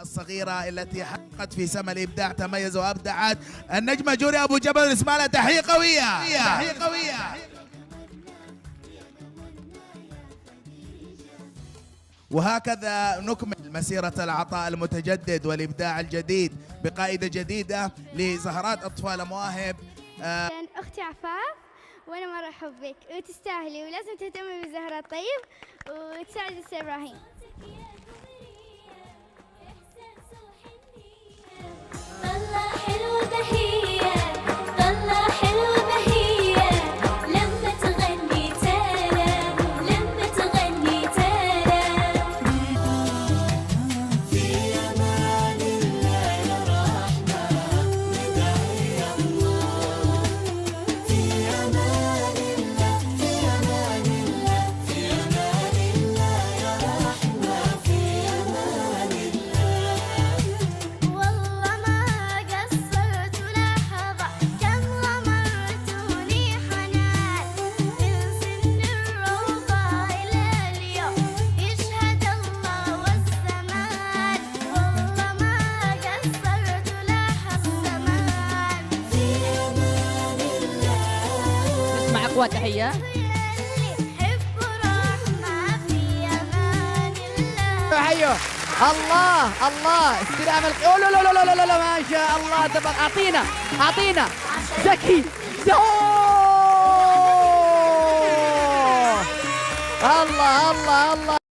الصغيرة التي حققت في سما الإبداع، تميز وأبدعت النجمة جوري أبو جبل. نسمع لها تحية قوية. تحية قوية. وهكذا نكمل مسيرة العطاء المتجدد والإبداع الجديد بقائدة جديدة لزهرات أطفال مواهب. أختي عفاف وأنا مرة أحبك وتستاهلي ولازم تهتمي بزهرة طيب وتساعدي أستاذ إبراهيم. طلع حلو بهية، طلع حلو بهية، لما تغني ترى، لما تغني ترى. في أمان الله يا رحمن ندعي الله، في أمان الله، في أمان الله، في أمان الله يا رحمن، في أمان الله. والله ما قصرت لحظة، كم غمرتوني حنان من سن الروضة إلى اليوم يشهد الله والزمان. والله ما قصرت لحظة زمان. في أمان الله نسمع أقوى تحية. حب رحمة في أمان الله. تحية. الله الله استلام لا لا لا لا لا لا ما شاء الله تبارك. أعطينا زكي الله الله الله.